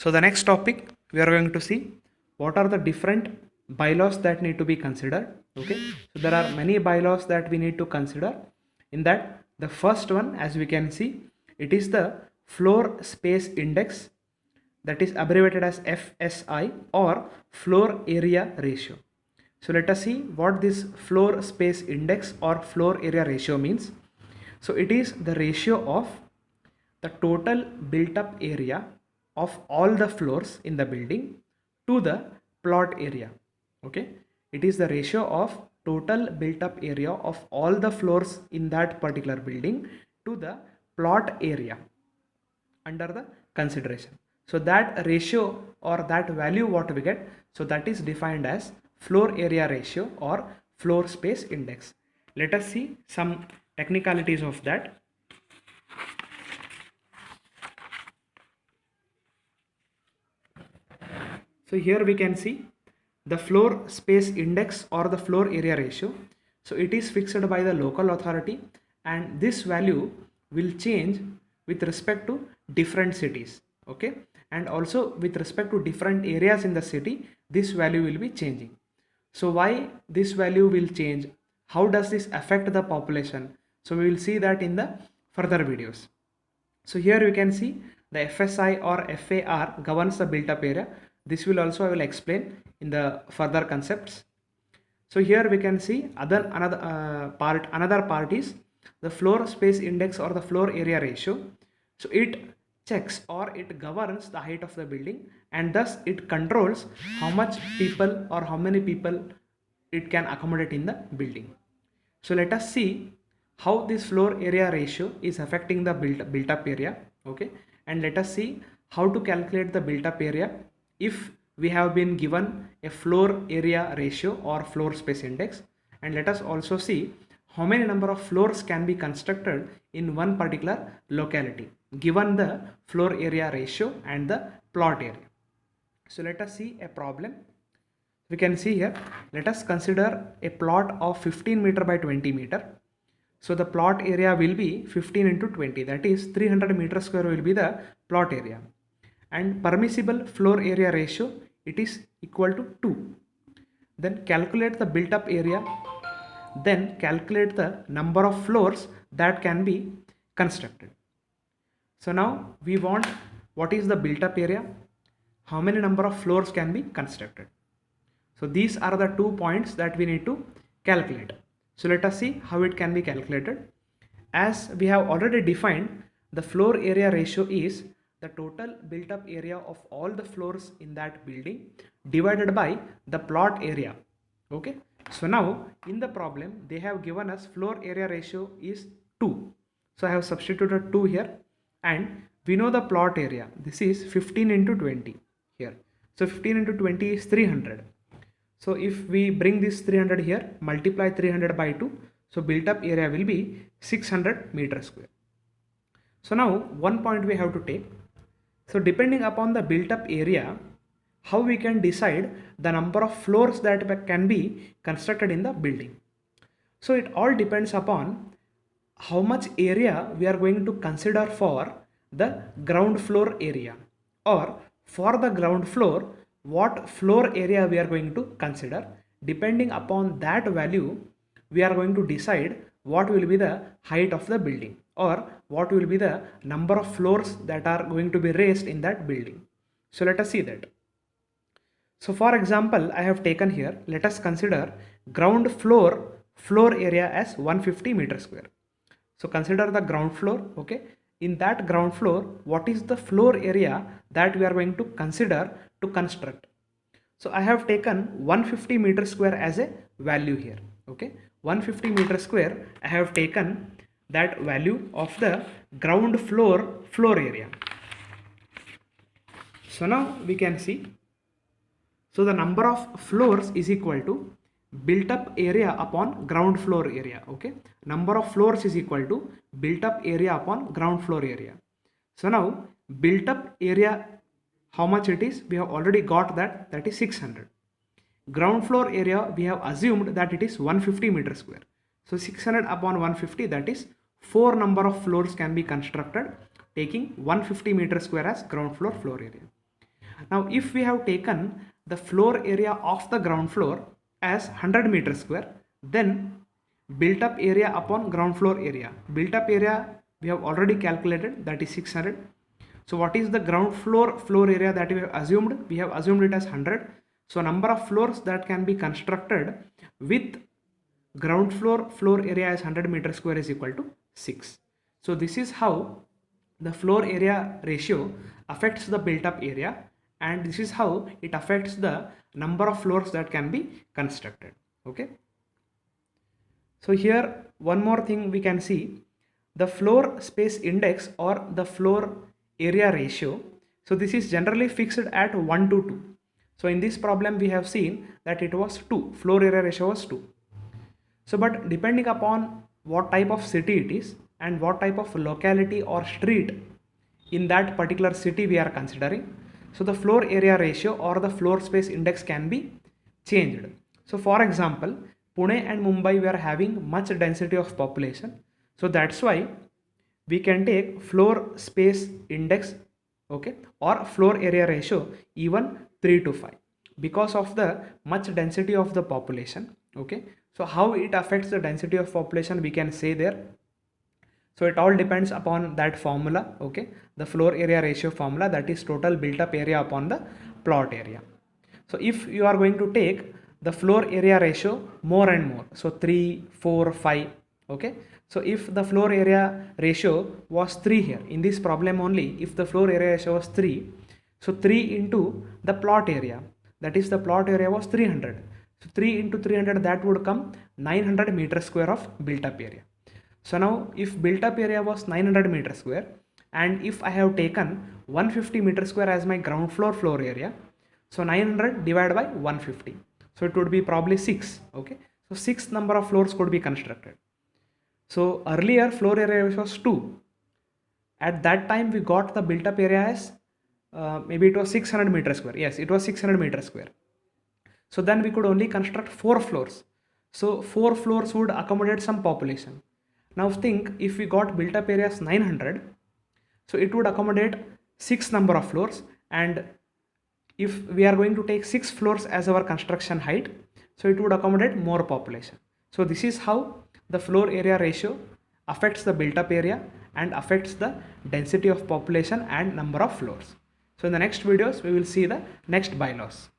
So the next topic we are going to see what are the different bylaws that need to be considered. Okay, so there are many bylaws that we need to consider. In that, the first one, as we can see, it is the floor space index, that is abbreviated as FSI, or floor area ratio. So let us see what this floor space index or floor area ratio means. So it is the ratio of the total built up area of all the floors in the building to the plot area. Okay, it is the ratio of total built up area of all the floors in that particular building to the plot area under the consideration. So that ratio or that value what we get, so that is defined as floor area ratio or floor space index. Let us see some technicalities of that. So here we can see the floor space index or the floor area ratio. So it is fixed by the local authority, and this value will change with respect to different cities. Okay, and also with respect to different areas in the city, this value will be changing. So why this value will change? How does this affect the population? So we will see that in the further videos. So here you can see the FSI or FAR governs the built up area. This will also I will explain in the further concepts. So here we can see another part is the floor space index or the floor area ratio. So it checks or it governs the height of the building, and thus it controls how much people or how many people it can accommodate in the building. So let us see how this floor area ratio is affecting the built up area. Okay, and let us see how to calculate the built up area if we have been given a floor area ratio or floor space index, and let us also see how many number of floors can be constructed in one particular locality given the floor area ratio and the plot area. So let us see a problem. We can see here, let us consider a plot of 15 meter by 20 meter. So the plot area will be 15 into 20, that is 300 meter square will be the plot area, and permissible floor area ratio, it is equal to 2. Then calculate the built up area, then calculate the number of floors that can be constructed. So now we want what is the built up area, how many number of floors can be constructed. So these are the 2 points that we need to calculate. So let us see how it can be calculated. As we have already defined, the floor area ratio is the total built up area of all the floors in that building divided by the plot area. Okay, so now in the problem they have given us floor area ratio is 2. So I have substituted 2 here, and we know the plot area, this is 15 into 20 here. So 15 into 20 is 300. So if we bring this 300 here, multiply 300 by 2, so built up area will be 600 meter square. So now one point we have to take. So depending upon the built up area, how we can decide the number of floors that can be constructed in the building. So it all depends upon how much area we are going to consider for the ground floor area, or for the ground floor what floor area we are going to consider. Depending upon that value, we are going to decide what will be the height of the building or what will be the number of floors that are going to be raised in that building. So let us see that. So for example, I have taken here, let us consider ground floor area as 150 meter square. So consider the ground floor. Okay, in that ground floor, what is the floor area that we are going to consider to construct? So I have taken 150 meter square as a value here. Okay, 150 meter square, I have taken that value of the ground floor area. So now we can see, so the number of floors is equal to built up area upon ground floor area. Okay, number of floors is equal to built up area upon ground floor area. So now built up area, how much it is, we have already got that, that is 600. Ground floor area, we have assumed that it is 150 meter square. So 600 upon 150, that is 4 number of floors can be constructed taking 150 meter square as ground floor area. Now if we have taken the floor area of the ground floor as 100 meter square, then built up area upon ground floor area. Built up area we have already calculated, that is 600. So what is the ground floor area that we have assumed? We have assumed it as 100. So number of floors that can be constructed with ground floor area as 100 meter square is equal to 6. So this is how the floor area ratio affects the built up area, and this is how it affects the number of floors that can be constructed. Okay. So here one more thing we can see, the floor space index or the floor area ratio. So this is generally fixed at 1 to 2. So in this problem we have seen that it was 2, floor area ratio was 2. So but depending upon what type of city it is and what type of locality or street in that particular city we are considering, so the floor area ratio or the floor space index can be changed. So for example, Pune and Mumbai we are having much density of population, so that's why we can take floor space index, okay, or floor area ratio even 3 to 5 because of the much density of the population. Okay, so how it affects the density of population we can say there. So it all depends upon that formula, okay, the floor area ratio formula, that is total built up area upon the plot area. So if you are going to take the floor area ratio more and more, so 3, 4, 5, okay, so if the floor area ratio was 3 here in this problem only, if the floor area ratio was 3, so 3 into the plot area, that is the plot area was 300, so 3 into 300, that would come 900 meter square of built up area. So now if built up area was 900 meter square, and if I have taken 150 meter square as my ground floor area, so 900 divided by 150, so it would be probably 6, okay, so 6 number of floors could be constructed. So earlier floor area was 2, at that time we got the built up area as maybe it was 600 meter square, yes, it was 600 meter square. So then we could only construct 4 floors, so 4 floors would accommodate some population. Now think, if we got built up area as 900, so it would accommodate 6 number of floors, and if we are going to take 6 floors as our construction height, so it would accommodate more population. So this is how the floor area ratio affects the built up area and affects the density of population and number of floors. So in the next videos we will see the next bylaws.